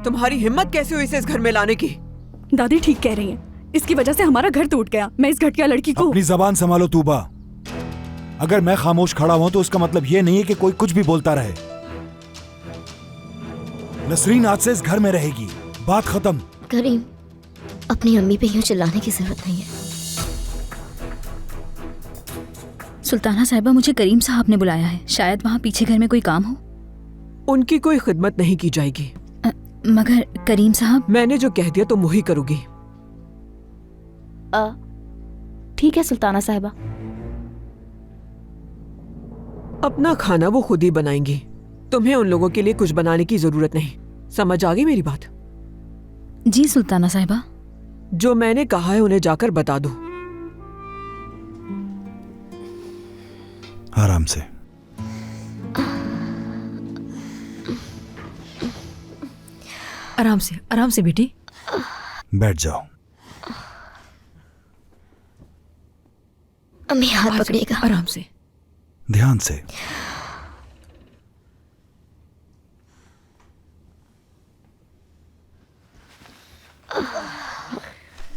तुम्हारी हिम्मत कैसे हुई इसे इस घर में लाने की? दादी ठीक कह रही हैं। इसकी वजह से हमारा घर टूट गया। मैं इस घटिया लड़की को। अपनी जबान संभालो तूबा। अगर मैं खामोश खड़ा हुआ तो उसका मतलब ये नहीं है कि कोई कुछ भी बोलता रहे। नसरीन आज से इस घर में रहेगी, बात खत्म। करीम, अपनी अम्मी पे यूं चिल्लाने की जरूरत नहीं है। सुल्ताना साहिबा, मुझे करीम साहब ने बुलाया है। शायद वहाँ पीछे घर में कोई काम हो। उनकी कोई खिदमत नहीं की जाएगी। मगर करीम साहब। मैंने जो कह दिया तुम वही करोगी। ठीक है सुल्ताना साहिबा। अपना खाना वो खुद ही बनाएंगी। तुम्हें उन लोगों के लिए कुछ बनाने की जरूरत नहीं। समझ आ गई मेरी बात? जी सुल्ताना साहिबा। जो मैंने कहा है उन्हें जाकर बता दो। आराम से। आराम से बेटी। बैठ जाओ। अम्मी हाथ पकड़ेगा। आराम से। ध्यान से।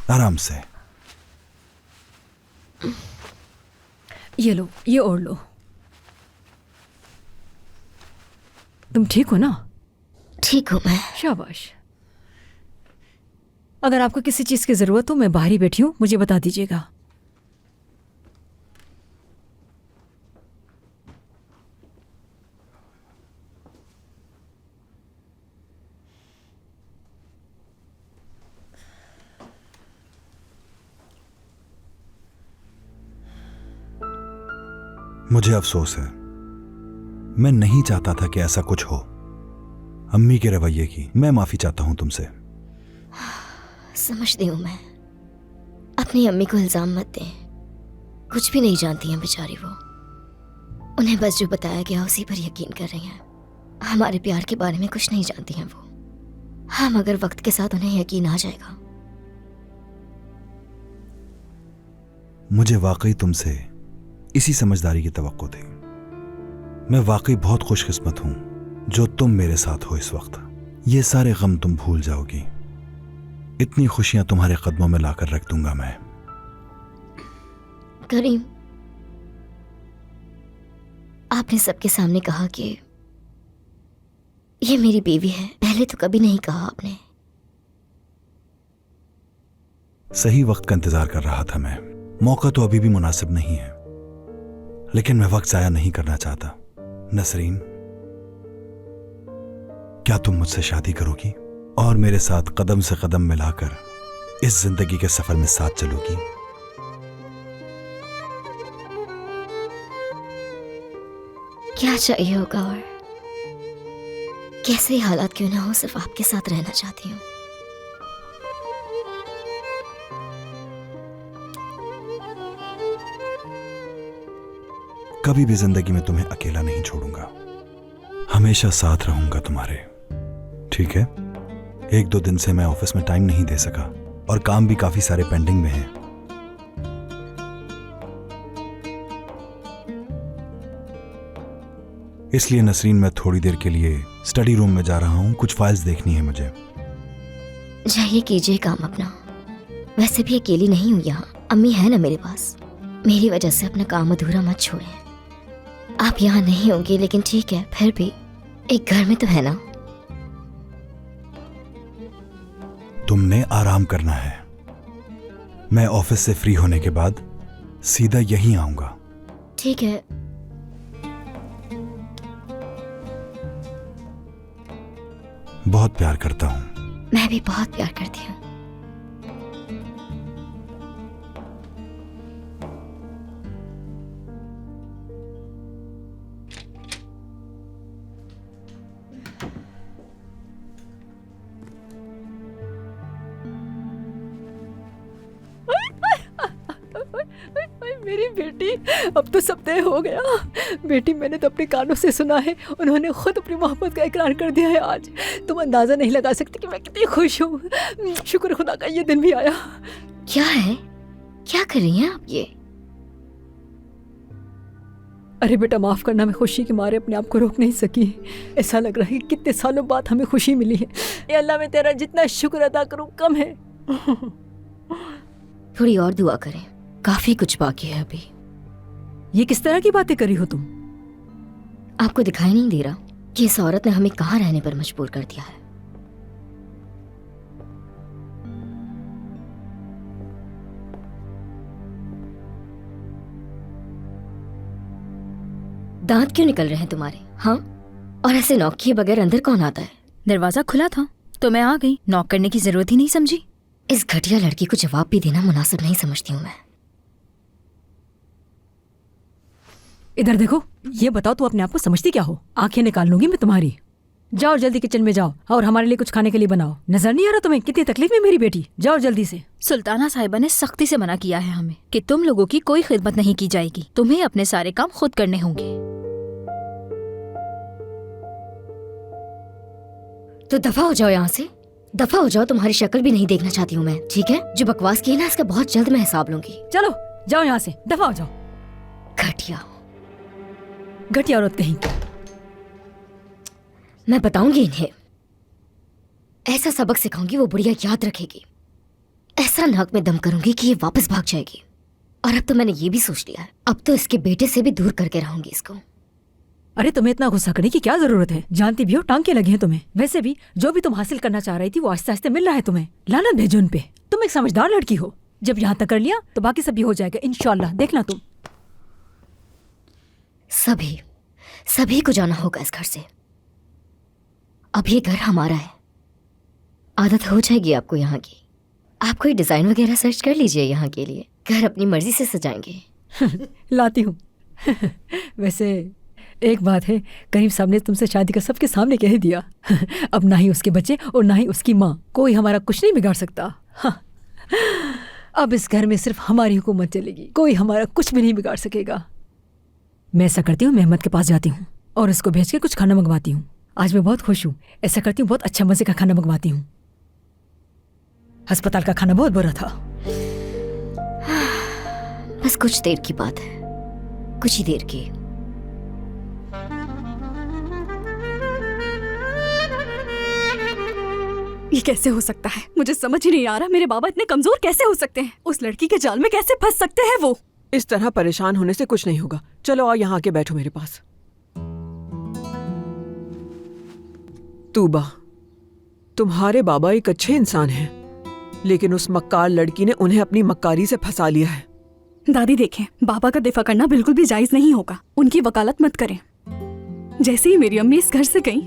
आराम से। ये लो, ये ओढ़ लो। तुम ठीक हो ना? ठीक हूं मैं। शाबाश। अगर आपको किसी चीज की जरूरत हो, मैं बाहर ही बैठी हूं, मुझे बता दीजिएगा। मुझे अफसोस है, मैं नहीं चाहता था कि ऐसा कुछ हो। अम्मी के रवैये की मैं माफी चाहता हूं तुमसे। समझती हूँ मैं। अपनी अम्मी को इल्जाम मत दें। कुछ भी नहीं जानती हैं बेचारी वो। उन्हें बस जो बताया गया उसी पर यकीन कर रही हैं। हमारे प्यार के बारे में कुछ नहीं जानती हैं वो। हाँ, मगर वक्त के साथ उन्हें यकीन आ जाएगा। मुझे वाकई तुमसे इसी समझदारी की तवक्को थी। मैं वाकई बहुत खुशकिस्मत हूं जो तुम मेरे साथ हो इस वक्त। ये सारे गम तुम भूल जाओगी। इतनी खुशियां तुम्हारे कदमों में लाकर रख दूंगा मैं। करीम, आपने सबके सामने कहा कि ये मेरी बीवी है। पहले तो कभी नहीं कहा आपने। सही वक्त का इंतजार कर रहा था मैं। मौका तो अभी भी मुनासिब नहीं है, लेकिन मैं वक्त जाया नहीं करना चाहता। नसरीन, क्या तुम मुझसे शादी करोगी और मेरे साथ कदम से कदम मिलाकर इस जिंदगी के सफर में साथ चलोगी? क्या चाहिए होगा और कैसे हालात क्यों ना हो, सिर्फ आपके साथ रहना चाहती हूँ। कभी भी जिंदगी में तुम्हें अकेला नहीं छोड़ूंगा। हमेशा साथ रहूंगा तुम्हारे। ठीक है? एक दो दिन से मैं ऑफिस में टाइम नहीं दे सका और काम भी काफी सारे पेंडिंग में हैं। इसलिए नसरीन, मैं थोड़ी देर के लिए स्टडी रूम में जा रहा हूं। कुछ फाइल्स देखनी है मुझे। जाइए, कीजिए काम अपना। वैसे भी अकेली नहीं हूं यहाँ। अम्मी है ना मेरे पास। मेरी वजह से अपना काम अधूरा मत छोड़ें। आप यहाँ नहीं होंगे, लेकिन ठीक है, फिर भी एक घर में तो है ना। तुमने आराम करना है। मैं ऑफिस से फ्री होने के बाद सीधा यहीं आऊंगा। ठीक है। बहुत प्यार करता हूं। मैं भी बहुत प्यार करती हूँ। मेरी बेटी, अब तो सब तय हो गया। बेटी, मैंने तो अपने कानों से सुना है। उन्होंने खुद अपनी मोहब्बत का इकरार कर दिया है आज। तुम अंदाजा नहीं लगा सकती कि मैं कितनी खुश हूँ। शुक्र खुदा का ये दिन भी आया। क्या है? क्या कर रही हैं आप ये? अरे बेटा माफ करना, मैं खुशी के मारे अपने आप को रोक नहीं सकी। ऐसा लग रहा है कि कितने सालों बाद हमें खुशी मिली है। ये अल्लाह, मैं तेरा जितना शुक्र अदा करूं कम है। थोड़ी और दुआ करें, काफी कुछ बाकी है अभी। ये किस तरह की बातें करी हो तुम? आपको दिखाई नहीं दे रहा कि इस औरत ने हमें कहाँ रहने पर मजबूर कर दिया है? दांत क्यों निकल रहे हैं तुम्हारे? हाँ, और ऐसे नॉक किए बगैर अंदर कौन आता है? दरवाजा खुला था तो मैं आ गई, नॉक करने की जरूरत ही नहीं समझी। इस घटिया लड़की को जवाब भी देना मुनासिब नहीं समझती हूँ मैं। इधर देखो, ये बताओ तू अपने आप को समझती क्या हो? आंखें निकाल लूंगी मैं तुम्हारी। जाओ जल्दी किचन में जाओ और हमारे लिए कुछ खाने के लिए बनाओ। नजर नहीं आ रहा तुम्हें कितनी तकलीफ में मेरी बेटी? जाओ जल्दी से। सुल्ताना साहिबा ने सख्ती से मना किया है हमें कि तुम लोगों की कोई खिदमत नहीं की जाएगी, तुम्हें अपने सारे काम खुद करने होंगे। तो दफा हो जाओ यहाँ से, दफा हो जाओ। तुम्हारी शक्ल भी नहीं देखना चाहती हूँ मैं, ठीक है? जो बकवास की है ना, इसका बहुत जल्द मैं हिसाब लूंगी। चलो जाओ यहाँ से, दफा हो जाओ। घटिया घटिया औरत कहीं। मैं बताऊंगी इन्हें, ऐसा सबक सिखाऊंगी वो बुढ़िया याद रखेगी। ऐसा नाक में दम करूंगी कि ये वापस भाग जाएगी। और अब तो मैंने ये भी सोच लिया है, अब तो इसके बेटे से भी दूर करके रहूंगी इसको। अरे तुम्हें इतना गुस्सा करने की क्या जरूरत है? जानती भी हो टांके लगे हैं तुम्हें। वैसे भी जो भी तुम हासिल करना चाह रही थी वो आहिस्ते आहिस्ते मिल रहा है तुम्हें। लानत भेजो उन पे। तुम एक समझदार लड़की हो, जब यहाँ तक कर लिया तो बाकी सब भी हो जाएगा इंशाल्लाह, देखना तुम। सभी को जाना होगा इस घर से। अब ये घर हमारा है, आदत हो जाएगी आपको यहाँ की। आप कोई डिजाइन वगैरह सर्च कर लीजिए यहाँ के लिए, घर अपनी मर्जी से सजाएंगे। लाती हूँ। वैसे एक बात है, करीम साहब ने तुमसे शादी का सबके सामने कह दिया। अब ना ही उसके बच्चे और ना ही उसकी माँ, कोई हमारा कुछ नहीं बिगाड़ सकता। हाँ। अब इस घर में सिर्फ हमारी हुकूमत चलेगी, कोई हमारा कुछ भी नहीं बिगाड़ सकेगा। मैं ऐसा करती हूँ, मैं अहमद के पास जाती हूँ और उसको भेज के कुछ खाना मंगवाती हूँ। आज मैं बहुत खुश हूँ, ऐसा करती हूँ बहुत अच्छा मजे का खाना मंगवाती हूँ। अस्पताल का खाना बहुत बुरा था। बस कुछ देर की बात है, कुछ ही देर की। ये कैसे हो सकता है? मुझे समझ ही नहीं आ रहा, मेरे बाबा इतने कमजोर कैसे हो सकते हैं? उस लड़की के जाल में कैसे फंस सकते हैं वो? इस तरह परेशान होने से कुछ नहीं होगा। चलो आओ यहाँ आके बैठो मेरे पास। तूबा, तुम्हारे बाबा एक अच्छे इंसान हैं, लेकिन उस मक्कार लड़की ने उन्हें अपनी मक्कारी से फंसा लिया है। दादी देखें, बाबा का दिफा करना बिल्कुल भी जायज नहीं होगा। उनकी वकालत मत करें। जैसे ही मेरी अम्मी इस घर से गई,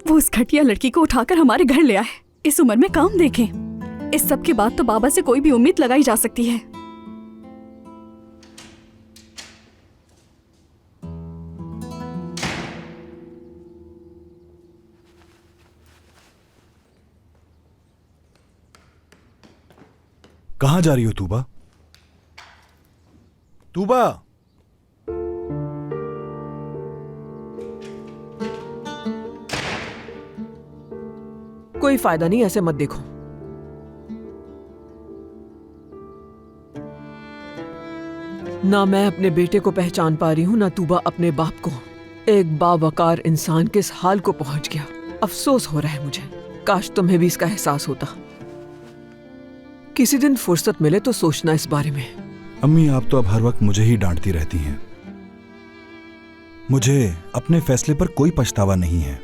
वो उस घटिया लड़की को उठाकर हमारे घर ले आए। इस उम्र में काम देखें। इस सब के बाद तो बाबा से कोई भी उम्मीद लगाई जा सकती है। कहां जा रही हो तूबा? तूबा, कोई फायदा नहीं, ऐसे मत देखो। ना मैं अपने बेटे को पहचान पा रही हूं, ना तूबा अपने बाप को। एक बावकार इंसान किस हाल को पहुंच गया। अफसोस हो रहा है मुझे। काश तुम्हें भी इसका एहसास होता। किसी दिन फुर्सत मिले तो सोचना इस बारे में। अम्मी, आप तो अब हर वक्त मुझे ही डांटती रहती हैं। मुझे अपने फैसले पर कोई पछतावा नहीं है।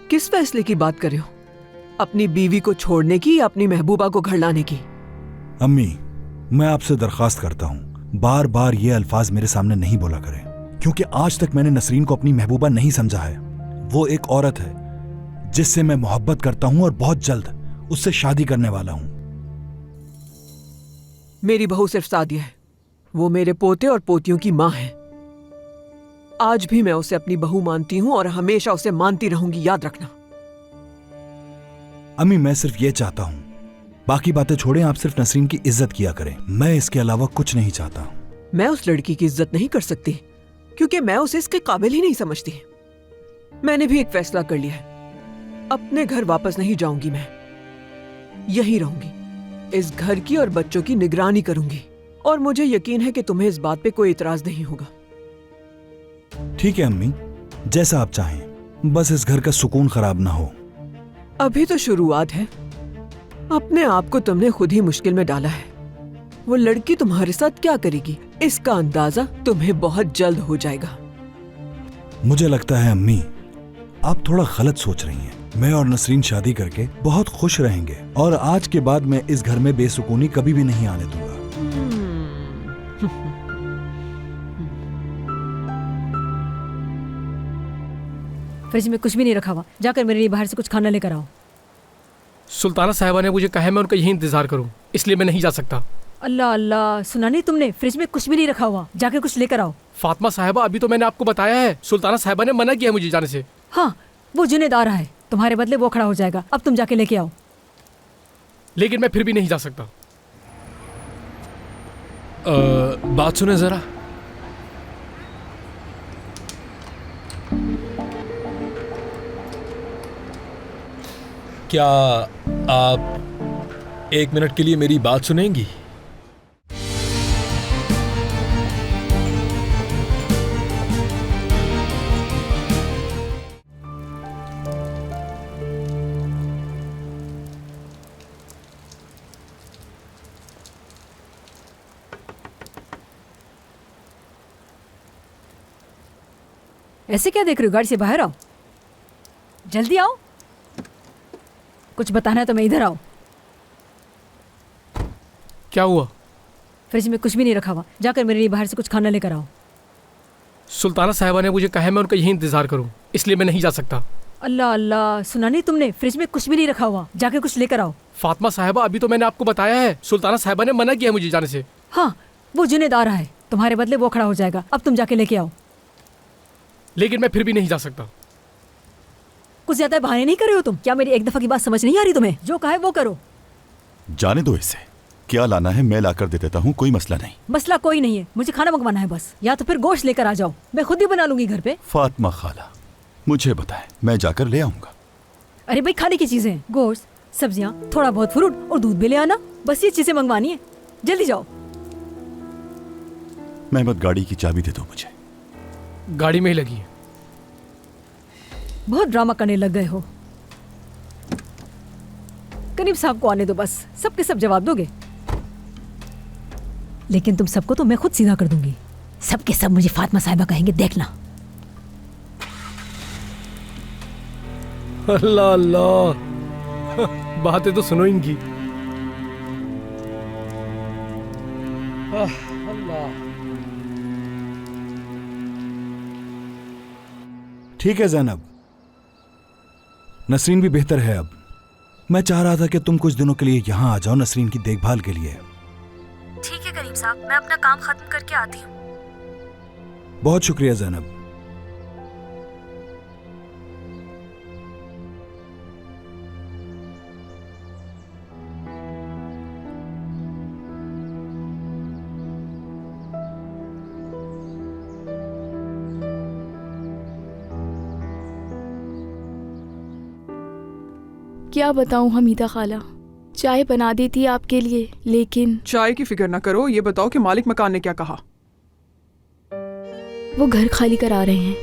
किस फैसले की बात कर रहे हो? अपनी बीवी को छोड़ने की या अपनी महबूबा को घर लाने की? अम्मी, मैं आपसे दरखास्त करता हूं, बार बार ये अल्फाज मेरे सामने नहीं बोला करें, क्योंकि आज तक मैंने नसरीन को अपनी महबूबा नहीं समझा है। वो एक औरत है जिससे मैं मोहब्बत करता हूं और बहुत जल्द उससे शादी करने वाला हूं। मेरी बहू सिर्फ सादिया है। वो मेरे पोते और पोतियों की माँ है। आज भी मैं उसे अपनी बहू मानती हूँ और हमेशा उसे मानती रहूंगी, याद रखना। अम्मी, मैं सिर्फ ये चाहता हूं, बाकी बातें छोड़ें, आप सिर्फ नसरीन की इज्जत किया करें। मैं इसके अलावा कुछ नहीं चाहता। मैं उस लड़की की इज्जत नहीं कर सकती क्योंकि मैं उसे इसके काबिल ही नहीं समझती। मैंने भी एक फैसला कर लिया है। अपने घर वापस नहीं जाऊंगी मैं, यहीं रहूंगी। इस घर की और बच्चों की निगरानी करूंगी। और मुझे यकीन है कि तुम्हें इस बात पे कोई इतराज नहीं होगा। ठीक है अम्मी, जैसा आप चाहें, बस इस घर का सुकून खराब ना हो। अभी तो शुरुआत है। अपने आप को तुमने खुद ही मुश्किल में डाला है। वो लड़की तुम्हारे साथ क्या करेगी, इसका अंदाजा तुम्हें बहुत जल्द हो जाएगा। मुझे लगता है अम्मी, आप थोड़ा गलत सोच रही हैं। मैं और नसरीन शादी करके बहुत खुश रहेंगे और आज के बाद मैं इस घर में बेसुकूनी कभी भी नहीं आने दूंगा। फ्रिज में कुछ भी नहीं रखा हुआ, जाकर मेरे लिए बाहर से कुछ खाना लेकर आओ। सुल्ताना साहिबा ने मुझे कहा है मैं उनका यही इंतजार करूं, इसलिए मैं नहीं जा सकता। अल्लाह अल्लाह, सुना नहीं तुमने? फ्रिज में कुछ भी नहीं रखा हुआ, जाके कुछ लेकर आओ। फातिमा साहिबा, अभी तो मैंने आपको बताया है, सुल्ताना साहिबा ने मना किया मुझे जाने से। हाँ, वो जुनेद आ रहा है, तुम्हारे बदले वो खड़ा हो जाएगा। अब तुम जाके लेके आओ। लेकिन मैं फिर भी नहीं जा सकता। बात सुने जरा। क्या आप 1 मिनट के लिए मेरी बात सुनेंगी? ऐसे क्या देख रहे हो? गाड़ी से बाहर आओ, जल्दी आओ। कुछ बताना है तो मैं इधर आओ। क्या हुआ? फ्रिज में कुछ भी नहीं रखा हुआ, जाकर मेरे लिए बाहर से कुछ खाना लेकर आओ। सुल्ताना साहिबा ने मुझे कहा है मैं उनका यही इंतजार करूं, इसलिए मैं नहीं जा सकता। अल्लाह अल्लाह, सुना नहीं तुमने? फ्रिज में कुछ भी नहीं रखा हुआ, जाके कुछ लेकर आओ। फातिमा साहिबा, अभी तो मैंने आपको बताया है, सुल्ताना साहिबा ने मना किया मुझे जाने से। हाँ, वो जुनेद आ रहा है, तुम्हारे बदले वो खड़ा हो जाएगा। अब तुम जाके लेके आओ। लेकिन मैं फिर भी नहीं जा सकता। कुछ ज्यादा बहाने नहीं कर रहे हो तुम? क्या मेरी एक दफा की बात समझ नहीं आ रही तुम्हें? जो कहा है वो करो। जाने दो इसे, क्या लाना है मैं लाकर दे देता हूँ, कोई मसला नहीं। मसला कोई नहीं है, मुझे खाना मंगवाना है बस, या तो फिर गोश्त लेकर आ जाओ, मैं खुद ही बना लूंगी घर पे। फातिमा खाला, मुझे बताएं, मैं जाकर ले आऊंगा। अरे भाई, खाने की चीजें हैं, गोश्त, सब्जियां, थोड़ा बहुत फ्रूट और दूध भी ले आना, बस ये चीजें मंगवानी है। जल्दी जाओ। महमद, गाड़ी की चाबी दे दो मुझे। गाड़ी में ही लगी है। बहुत ड्रामा करने लग गए हो। करीब साहब को आने दो, बस सबके सब जवाब दोगे। लेकिन तुम सबको तो मैं खुद सीधा कर दूंगी। सबके सब मुझे फातिमा साहिबा कहेंगे, देखना। अल्लाह अल्लाह, बातें तो सुनो इनकी। ठीक है जैनब, नसरीन भी बेहतर है अब। मैं चाह रहा था कि तुम कुछ दिनों के लिए यहाँ आ जाओ नसरीन की देखभाल के लिए। ठीक है करीम साहब, मैं अपना काम खत्म करके आती हूँ। बहुत शुक्रिया जैनब। क्या बताऊं हमीदा खाला, चाय बना दी थी आपके लिए, लेकिन चाय की फिक्र ना करो, ये बताओ कि मालिक मकान ने क्या कहा? वो घर खाली करा रहे हैं।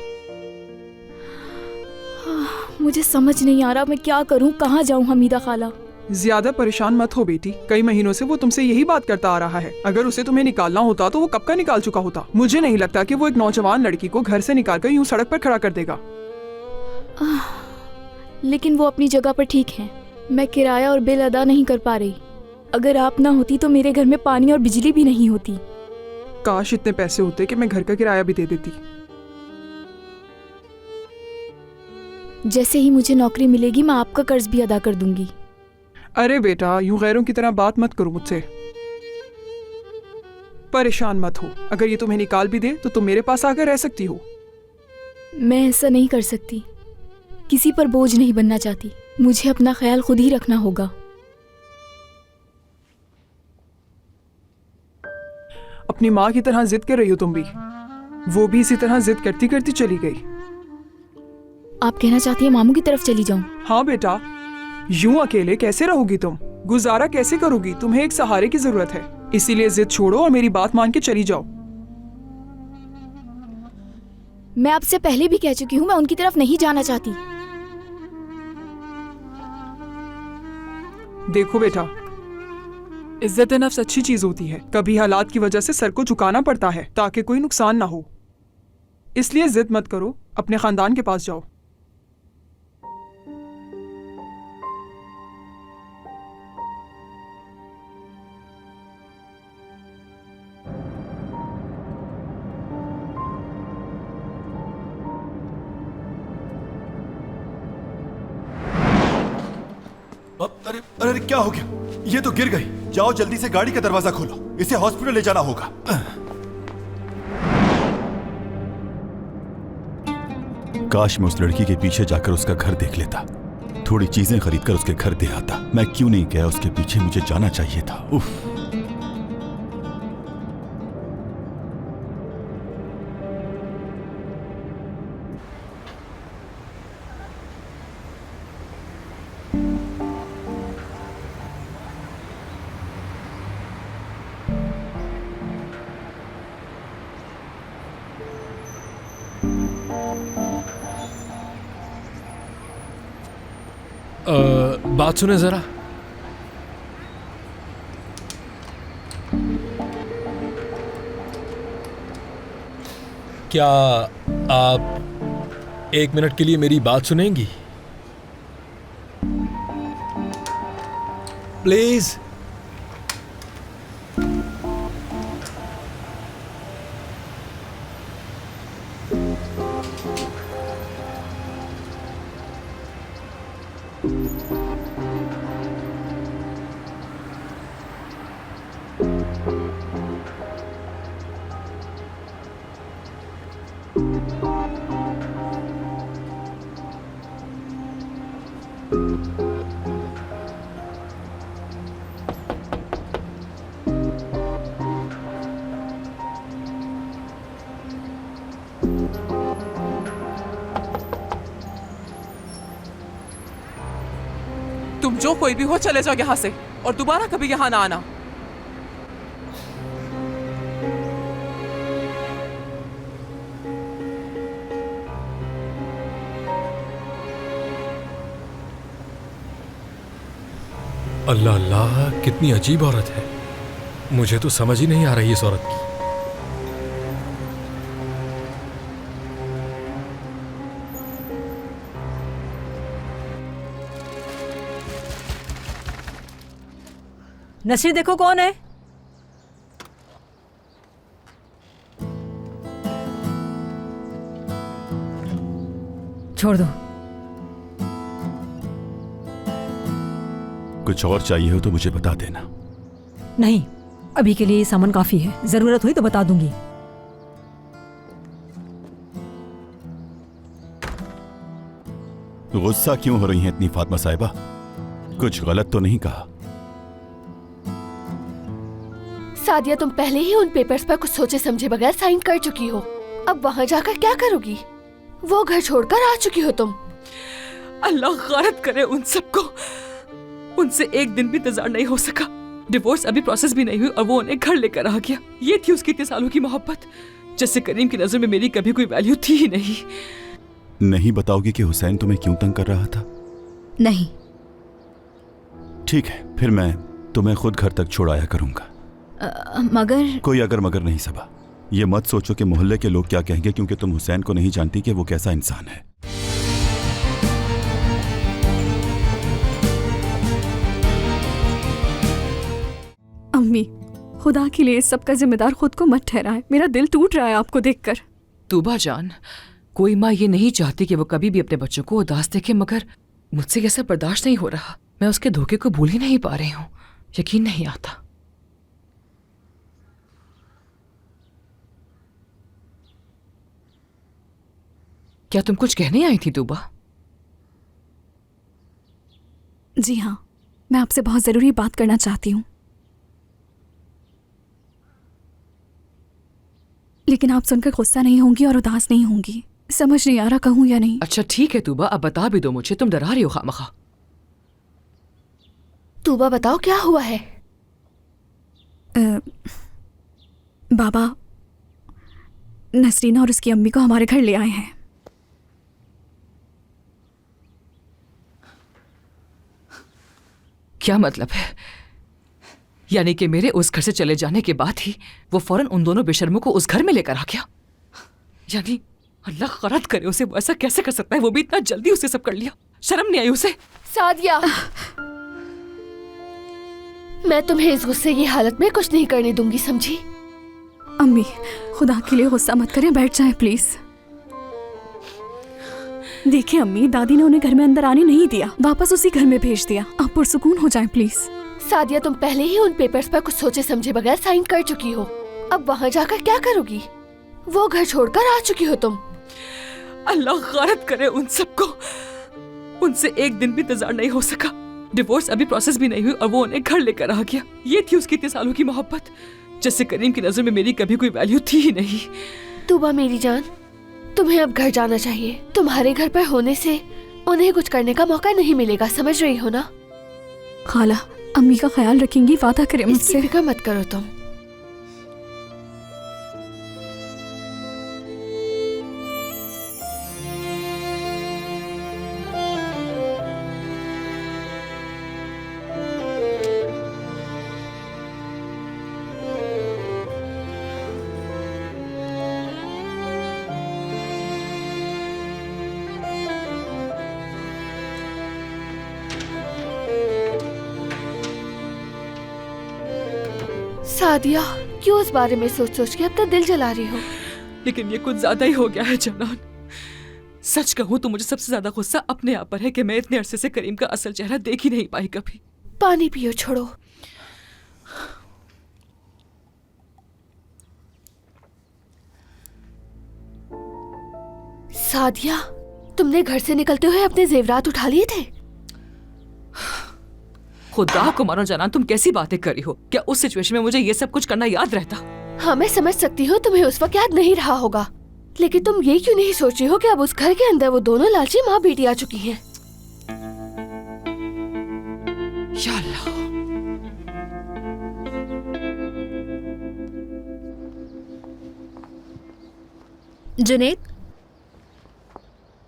मुझे समझ नहीं आ रहा मैं क्या करूं, कहाँ जाऊं हमीदा खाला। ज्यादा परेशान मत हो बेटी, कई महीनों से वो तुमसे यही बात करता आ रहा है। अगर उसे तुम्हें निकालना होता तो वो कब का निकाल चुका होता। मुझे नहीं लगता कि वो एक नौजवान लड़की को घर से निकालकर यूं सड़क पर खड़ा कर देगा। लेकिन वो अपनी जगह पर ठीक हैं। मैं किराया और बिल अदा नहीं कर पा रही। अगर आप ना होती तो मेरे घर में पानी और बिजली भी नहीं होती। काश इतने पैसे होते कि मैं घर का किराया भी दे देती। जैसे ही मुझे नौकरी मिलेगी मैं आपका कर्ज भी अदा कर दूंगी। अरे बेटा, यूं गैरों की तरह बात मत करो मुझसे। परेशान मत हो, अगर ये तुम्हें निकाल भी दे तो तुम मेरे पास आकर रह सकती हो। मैं ऐसा नहीं कर सकती, किसी पर बोझ नहीं बनना चाहती। मुझे अपना ख्याल खुद ही रखना होगा। अपनी माँ की तरह जिद कर रही हो तुम भी। वो भी इसी तरह जिद करती करती चली गई। आप कहना चाहती हैं मामू की तरफ चली जाऊं? हाँ बेटा, यूं अकेले कैसे रहोगी तुम? गुजारा कैसे करोगी? तुम्हें एक सहारे की जरूरत है। इसीलिए जिद छोड़ो और मेरी बात मान के चली जाओ। मैं आपसे पहले भी कह चुकी हूँ, मैं उनकी तरफ नहीं जाना चाहती। देखो बेटा, इज्जत नफ्स अच्छी चीज होती है। कभी हालात की वजह से सर को झुकाना पड़ता है ताकि कोई नुकसान ना हो। इसलिए जिद मत करो, अपने खानदान के पास जाओ। अरे अरे क्या हो गया? ये तो गिर गई। जाओ जल्दी से गाड़ी का दरवाजा खोलो, इसे हॉस्पिटल ले जाना होगा। काश मैं उस लड़की के पीछे जाकर उसका घर देख लेता, थोड़ी चीजें खरीदकर उसके घर दे आता। मैं क्यों नहीं गया उसके पीछे, मुझे जाना चाहिए था। उफ। बात सुने जरा। क्या आप 1 मिनट के लिए मेरी बात सुनेंगी? प्लीज। तुम जो कोई भी हो, चले जाओ यहाँ से और दोबारा कभी यहाँ ना आना। अल्लाह अल्लाह, कितनी अजीब औरत है। मुझे तो समझ ही नहीं आ रही इस औरत की। नसीर देखो कौन है। छोड़ दो। कुछ और चाहिए हो तो मुझे बता देना। नहीं, अभी के लिए ये सामान काफी है। जरूरत हुई तो बता दूंगी। गुस्सा क्यों हो रही हैं इतनी फातिमा साहिबा? कुछ गलत तो नहीं कहा? सादिया, तुम पहले ही उन पेपर्स पर कुछ सोचे समझे बगैर साइन कर चुकी हो। अब वहाँ जाकर क्या करोगी? वो घर छोड़कर आ चुकी हो तुम। अल्लाह गारत करे उन सबको। उनसे एक दिन भी इंतजार नहीं हो सका। डिवोर्स अभी प्रोसेस भी नहीं हुई और वो उन्हें घर लेकर आ गया। ये थी उसकी इतने सालों की मोहब्बत, जिससे करीम की नजर में मेरी कभी कोई वैल्यू थी ही नहीं। नहीं बताओगी कि हुसैन तुम्हें क्यों तंग कर रहा था? नहीं। ठीक है, फिर मैं तुम्हें खुद घर तक छोड़ आया करूंगा। मगर कोई अगर मगर नहीं सबा। ये मत सोचो कि मोहल्ले के लोग क्या कहेंगे, क्योंकि तुम हुसैन को नहीं जानती कि वो कैसा इंसान है। अम्मी, खुदा के लिए इस सब का जिम्मेदार खुद को मत ठहराएं। मेरा दिल टूट रहा है आपको देखकर। तूबा जान, कोई माँ ये नहीं चाहती कि वो कभी भी अपने बच्चों को उदास देखे, मगर मुझसे कैसा बर्दाश्त नहीं हो रहा। मैं उसके धोखे को भूल ही नहीं पा रही हूँ। यकीन नहीं आता। क्या तुम कुछ कहने आई थी तूबा? जी हाँ, मैं आपसे बहुत जरूरी बात करना चाहती हूँ, लेकिन आप सुनकर गुस्सा नहीं होंगी और उदास नहीं होंगी। समझ नहीं आ रहा कहूँ या नहीं। अच्छा ठीक है तूबा, अब बता भी दो मुझे। तुम डरा रही हो खामखा। तूबा बताओ क्या हुआ है? बाबा नसरीन और उसकी अम्मी को हमारे घर ले आए हैं। क्या मतलब है? यानी कि मेरे उस घर से चले जाने के बाद ही वो फौरन उन दोनों बेशर्मों को उस घर में लेकर आ गया? यानी अल्लाह गलत करे, उसे वो ऐसा कैसे कर सकता है? वो भी इतना जल्दी उसे सब कर लिया, शर्म नहीं आई उसे? सादिया, मैं तुम्हें इस गुस्से की हालत में कुछ नहीं करने दूंगी, समझी? अम्मी खुदा के लिए गुस्सा मत करें, बैठ जाएं प्लीज। देखिए अम्मी, दादी ने उन्हें घर में अंदर आने नहीं दिया, वापस उसी घर में भेज दिया। आप पुरसुकून हो जाएं प्लीज। सादिया, तुम पहले ही उन पेपर्स पर कुछ सोचे समझे बगैर साइन कर चुकी हो। अब वहाँ जाकर क्या करोगी? वो घर छोड़कर आ चुकी हो तुम। अल्लाह गलत करे उन सबको। उनसे एक दिन भी इंतजार नहीं हो सका। डिवोर्स अभी प्रोसेस भी नहीं हुई और वो उन्हें घर लेकर आ गया। ये थी उसकी इतने सालों की मोहब्बत, जिससे करीम की नजर में मेरी कभी कोई वैल्यू थी ही नहीं। तूबा मेरी जान, तुम्हें अब घर जाना चाहिए। तुम्हारे घर पर होने से उन्हें कुछ करने का मौका नहीं मिलेगा, समझ रही हो ना? खाला, अम्मी का ख्याल रखेंगी, वादा करें मुझसे। इसकी फिक्र मत करो तुम। सादिया, क्यों इस बारे में सोच सोच के अब तक दिल जला रही हो? लेकिन ये कुछ ज्यादा ही हो गया है जनान। सच कहूँ तो मुझे सबसे ज्यादा गुस्सा अपने आप पर है कि मैं इतने अरसे से करीम का असल चेहरा देख ही नहीं पाई कभी। पानी पियो, छोड़ो। सादिया, तुमने घर से निकलते हुए अपने जेवरात उठा लिए थे? खुदा को मानो जनान, तुम कैसी बातें कर रही हो? क्या उस सिचुएशन में मुझे ये सब कुछ करना याद रहता? हाँ, मैं समझ सकती हूँ तुम्हें उस वक्त याद नहीं रहा होगा, लेकिन तुम ये क्यों नहीं सोच रही हो कि अब उस घर के अंदर वो दोनों लालची माँ बेटी आ चुकी हैं? या अल्लाह। जुनैद,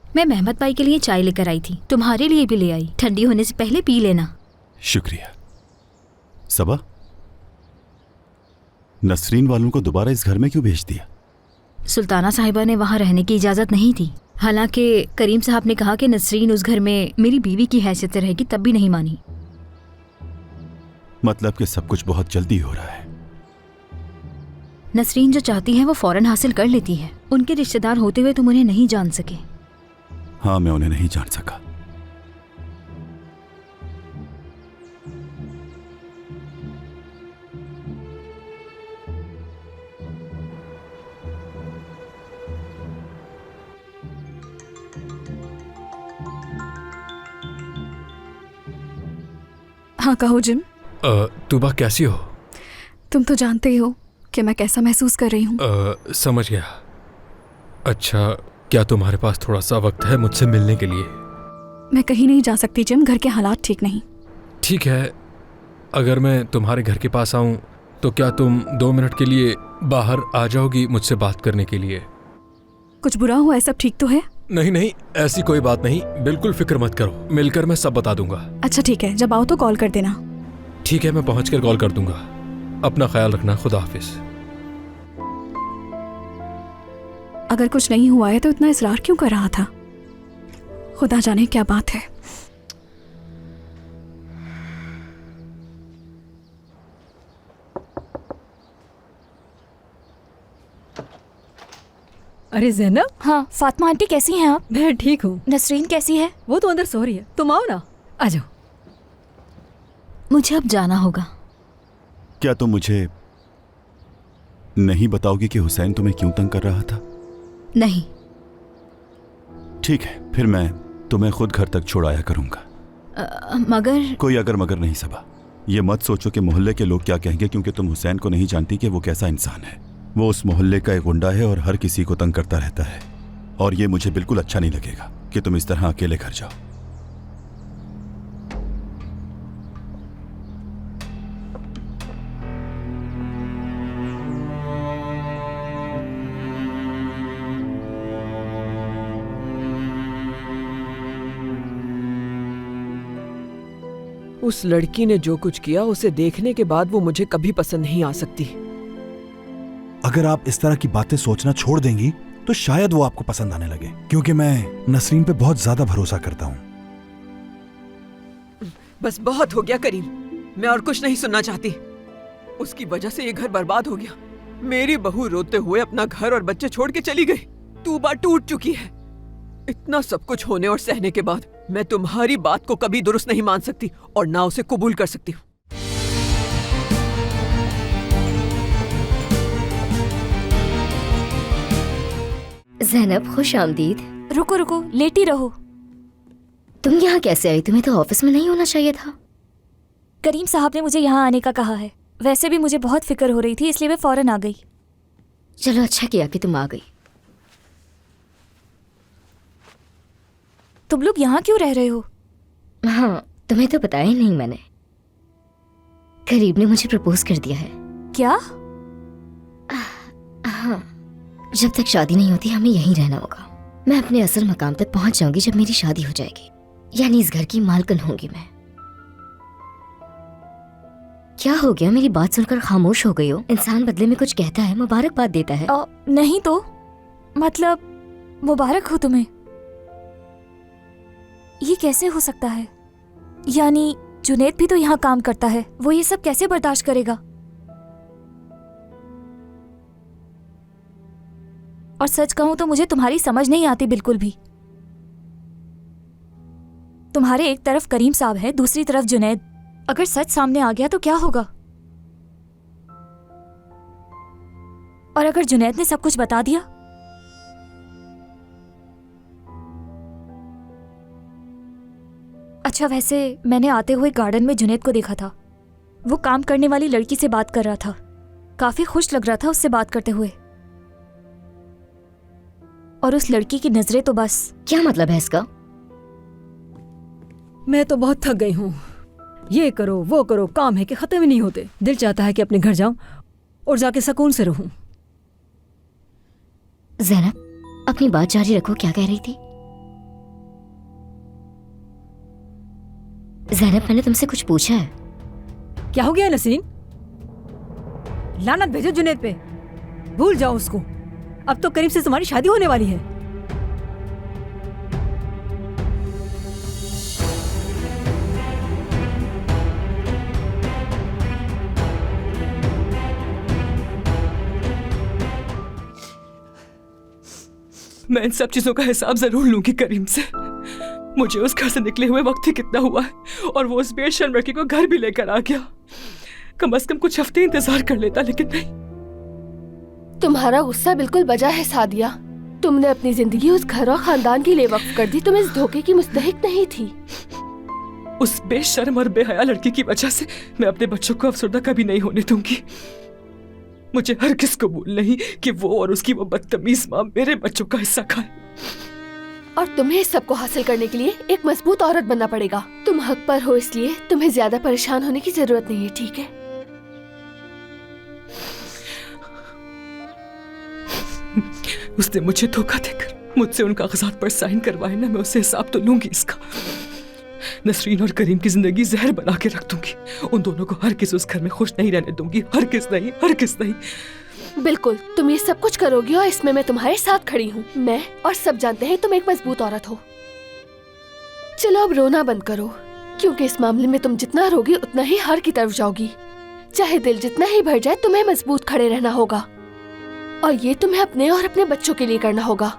मैं मेहमत भाई के लिए चाय लेकर आई थी, तुम्हारे लिए भी ले आई। ठंडी होने से पहले पी लेना। शुक्रिया। सबा, नसरीन वालों को दोबारा इस घर में क्यों भेज दिया? सुल्ताना साहिबा ने वहाँ रहने की इजाज़त नहीं थी। हालांकि करीम साहब ने कहा कि नसरीन उस घर में मेरी बीवी की हैसियत से रहेगी, तब भी नहीं मानी। मतलब कि सब कुछ बहुत जल्दी हो रहा है। नसरीन जो चाहती है वो फौरन हासिल कर लेती है। उनके रिश्तेदार होते हुए तुम उन्हें नहीं जान सके। हाँ, मैं उन्हें नहीं जान सका। हाँ कहो जिम। तुबा कैसी हो? तुम तो जानते ही हो कि मैं कैसा महसूस कर रही हूँ। समझ गया। अच्छा, क्या तुम्हारे पास थोड़ा सा वक्त है मुझसे मिलने के लिए? मैं कहीं नहीं जा सकती जिम, घर के हालात ठीक नहीं। ठीक है, अगर मैं तुम्हारे घर के पास आऊं तो क्या तुम 2 मिनट के लिए बाहर आ जाओगी मुझसे बात करने के लिए? कुछ बुरा हुआ है? सब ठीक तो है? नहीं नहीं, ऐसी कोई बात नहीं, बिल्कुल फिक्र मत करो, मिलकर मैं सब बता दूंगा। अच्छा ठीक है, जब आओ तो कॉल कर देना। ठीक है, मैं पहुंचकर कॉल कर दूंगा। अपना ख्याल रखना, खुदा हाफिज। अगर कुछ नहीं हुआ है तो इतना इसरार क्यों कर रहा था? खुदा जाने क्या बात है। अरे जैनब। हाँ फातिमा आंटी, कैसी हैं आप? मैं ठीक हूँ। नसरीन कैसी है? वो तो अंदर सो रही है, तुम आओ ना, आ जाओ। मुझे अब जाना होगा। क्या तुम मुझे नहीं बताओगी कि हुसैन तुम्हें क्यों तंग कर रहा था? नहीं। ठीक है, फिर मैं तुम्हें खुद घर तक छोड़ आया करूंगा। मगर कोई अगर मगर नहीं सबा। ये मत सोचो कि मोहल्ले के लोग क्या कहेंगे, क्योंकि तुम हुसैन को नहीं जानती कि वो कैसा इंसान है। वो उस मोहल्ले का एक गुंडा है और हर किसी को तंग करता रहता है, और ये मुझे बिल्कुल अच्छा नहीं लगेगा कि तुम इस तरह अकेले घर जाओ। उस लड़की ने जो कुछ किया उसे देखने के बाद वो मुझे कभी पसंद नहीं आ सकती। अगर आप इस तरह की बातें सोचना छोड़ देंगी तो शायद वो आपको पसंद आने लगे, क्योंकि मैं नसरीन पे बहुत ज्यादा भरोसा करता हूँ। बस बहुत हो गया करीम, मैं और कुछ नहीं सुनना चाहती। उसकी वजह से ये घर बर्बाद हो गया। मेरी बहू रोते हुए अपना घर और बच्चे छोड़ के चली गई। तूबा टूट चुकी है। इतना सब कुछ होने और सहने के बाद मैं तुम्हारी बात को कभी दुरुस्त नहीं मान सकती और ना उसे कबूल कर सकती हूँ। ज़ैनब, खुश आमदीद। रुको रुको, लेटी रहो। तुम यहाँ कैसे आई? तुम्हें तो ऑफिस में नहीं होना चाहिए था। करीम साहब ने मुझे यहाँ आने का कहा है। वैसे भी मुझे बहुत फिक्र हो रही थी, इसलिए मैं फौरन आ गई। चलो, अच्छा किया कि तुम आ गई। तुम लोग यहाँ क्यों रह रहे हो? हाँ, तुम्हें तो बताया ही नहीं मैंने। करीब ने मुझे प्रपोज कर दिया है। क्या? हाँ, जब तक शादी नहीं होती हमें यहीं रहना होगा। मैं अपने असल मकाम तक पहुंच जाऊंगी जब मेरी शादी हो जाएगी, यानी इस घर की मालकिन होंगी मैं। क्या हो गया? मेरी बात सुनकर खामोश हो गई हो? इंसान बदले में कुछ कहता है, मुबारकबाद देता है। नहीं तो मतलब मुबारक हो तुम्हें। ये कैसे हो सकता है? यानी जुनैद भी तो यहाँ काम करता है, वो ये सब कैसे बर्दाश्त करेगा? और सच कहूं तो मुझे तुम्हारी समझ नहीं आती बिल्कुल भी। तुम्हारे एक तरफ करीम साहब है, दूसरी तरफ जुनैद। अगर सच सामने आ गया तो क्या होगा? और अगर जुनैद ने सब कुछ बता दिया? अच्छा, वैसे मैंने आते हुए गार्डन में जुनैद को देखा था। वो काम करने वाली लड़की से बात कर रहा था। काफी खुश लग रहा था उससे बात करते हुए। और उस लड़की की नजरें तो बस। क्या मतलब है इसका? मैं तो बहुत थक गई हूँ। ये करो वो करो, काम है कि खत्म ही नहीं होते। दिल चाहता है कि अपने घर जाऊं और जाके सुकून से रहूं। ज़ैनब, अपनी बात जारी रखो। क्या कह रही थी? ज़ैनब, मैंने तुमसे कुछ पूछा है। क्या हो गया नसीन? लानत भेजो जुनैद पे। भूल जाओ उसको। अब तो करीब से तुम्हारी शादी होने वाली है। मैं इन सब चीजों का हिसाब जरूर लूंगी करीम से। मुझे उस घर से निकले हुए वक्त ही कितना हुआ है, और वो उस बेशर्म लड़की को घर भी लेकर आ गया। कम से कम कुछ हफ्ते इंतजार कर लेता, लेकिन नहीं। तुम्हारा गुस्सा बिल्कुल बजा है सादिया। तुमने अपनी जिंदगी उस घर और खानदान के लिए वक्फ कर दी। तुम इस धोखे की मुस्तहिक नहीं थी। उस बेशर्म और बेहया लड़की की वजह से मैं अपने बच्चों को अफसरदा कभी नहीं होने दूंगी। मुझे हर किस कबूल नहीं कि वो और उसकी वो बदतमीज माँ मेरे बच्चों का हिस्सा खाए। और तुम्हें इस सब को हासिल करने के लिए एक मजबूत औरत बनना पड़ेगा। तुम हक पर हो, इसलिए तुम्हें ज्यादा परेशान होने की जरूरत नहीं है, ठीक है? उसने मुझे धोखा देकर मुझसे उन कागजात पर साइन करवाए ना, मैं उससे हिसाब तो लूंगी इसका। नसरीन और करीम की जिंदगी जहर बना के रख दूंगी। उन दोनों को हर किस उस घर में खुश नहीं रहने दूंगी। हर किस नहीं, हर किस नहीं। बिल्कुल, तुम ये सब कुछ करोगी और इसमें मैं तुम्हारे साथ खड़ी हूँ। मैं और सब जानते हैं तुम एक मजबूत औरत हो। चलो अब रोना बंद करो, क्योंकि इस मामले में तुम जितना रोगी उतना ही हार की तरफ जाओगी। चाहे दिल जितना ही भर जाए, तुम्हें मजबूत खड़े रहना होगा, और ये तुम्हें अपने और अपने बच्चों के लिए करना होगा।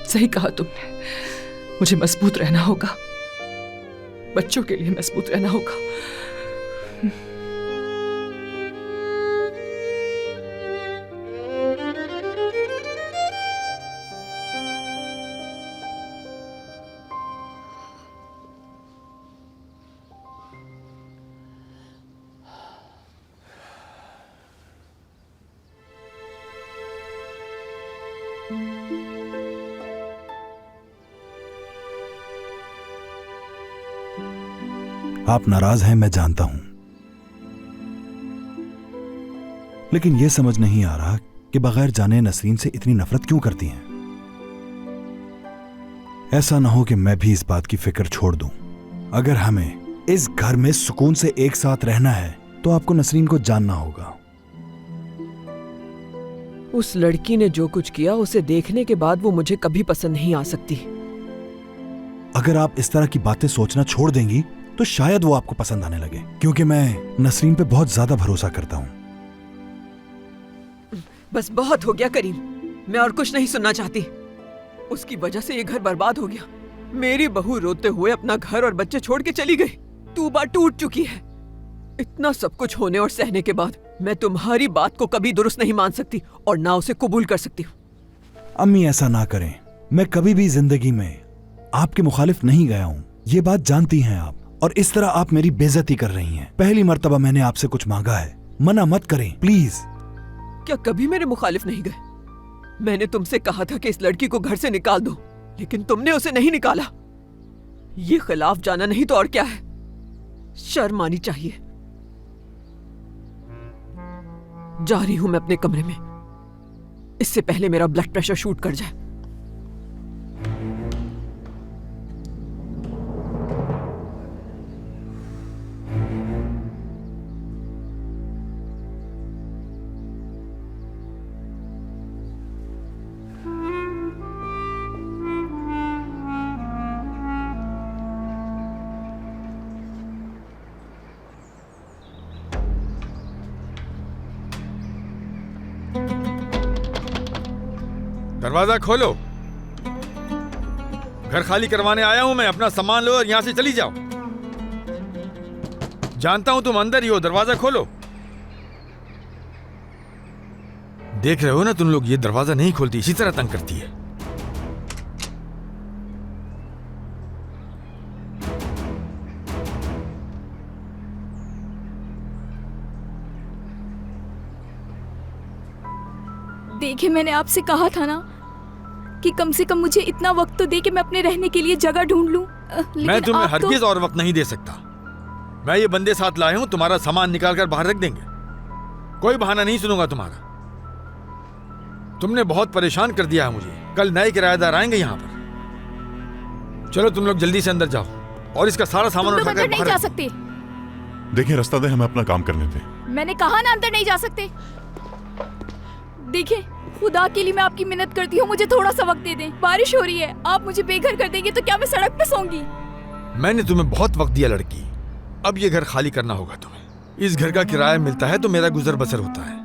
सही कहा तुमने। मुझे मजबूत रहना होगा, बच्चों के लिए मजबूत रहना होगा। आप नाराज हैं, मैं जानता हूं, लेकिन यह समझ नहीं आ रहा कि बगैर जाने नसरीन से इतनी नफरत क्यों करती हैं। ऐसा ना हो कि मैं भी इस बात की फिक्र छोड़ दूं। अगर हमें इस घर में सुकून से एक साथ रहना है तो आपको नसरीन को जानना होगा। उस लड़की ने जो कुछ किया उसे देखने के बाद वो मुझे कभी पसंद नहीं आ सकती। अगर आप इस तरह की बातें सोचना छोड़ देंगी तो शायद वो आपको पसंद आने लगे, क्योंकि मैं नसरीन पे बहुत ज्यादा भरोसा करता हूं। बस बहुत हो गया करीम, मैं और कुछ नहीं सुनना चाहती। उसकी वजह से ये घर बर्बाद हो गया। मेरी बहू रोते हुए अपना घर और बच्चे छोड़ के चली गई। तूबा टूट चुकी है। इतना सब कुछ होने और सहने के बाद मैं तुम्हारी बात को कभी दुरुस्त नहीं मान सकती और ना उसे कबूल कर सकती हूँ। अम्मी ऐसा ना करें, मैं कभी भी जिंदगी में आपके मुखालिफ नहीं गया हूँ, ये बात जानती हैं आप। और इस तरह आप मेरी बेइज्जती कर रही हैं। पहली मर्तबा मैंने आपसे कुछ मांगा है, मना मत करें प्लीज। क्या कभी मेरे मुखालिफ नहीं गए? मैंने तुमसे कहा था कि इस लड़की को घर से निकाल दो, लेकिन तुमने उसे नहीं निकाला। ये खिलाफ जाना नहीं तो और क्या है? शर्म आनी चाहिए। जा रही हूं मैं अपने कमरे में, इससे पहले मेरा ब्लड प्रेशर शूट कर जाए। दरवाजा खोलो। घर खाली करवाने आया हूं मैं। अपना सामान लो और यहां से चली जाओ। जानता हूं तुम अंदर ही हो, दरवाजा खोलो। देख रहे हो ना तुम लोग, ये दरवाजा नहीं खोलती, इसी तरह तंग करती है। देखिए, मैंने आपसे कहा था ना कि कम से कम मुझे इतना वक्त तो दे कि मैं अपने रहने के लिए जगह ढूंढ लूं। मैं तुम्हें हरगिज और वक्त नहीं दे सकता। मैं ये बंदे साथ लाया हूं, तुम्हारा सामान निकाल कर बाहर रख देंगे। कोई बहाना नहीं सुनूंगा तुम्हारा। तुमने बहुत परेशान कर दिया है मुझे। कल नए किराएदार आएंगे यहाँ पर। चलो तुम लोग जल्दी से अंदर जाओ और इसका सारा सामान उठाकर नहीं जा सकते। देखिए, रास्ता दे, हमें अपना काम करने दें। मैंने कहा ना अंदर नहीं जा सकते। देखिए, खुदा के लिए मैं आपकी मिन्नत करती हूँ, मुझे थोड़ा सा वक्त दे दें। बारिश हो रही है, आप मुझे बेघर कर देंगे तो क्या मैं सड़क पे सोऊंगी? मैंने तुम्हें बहुत वक्त दिया लड़की, अब ये घर खाली करना होगा तुम्हें। इस घर का किराया मिलता है तो मेरा गुजर बसर होता है।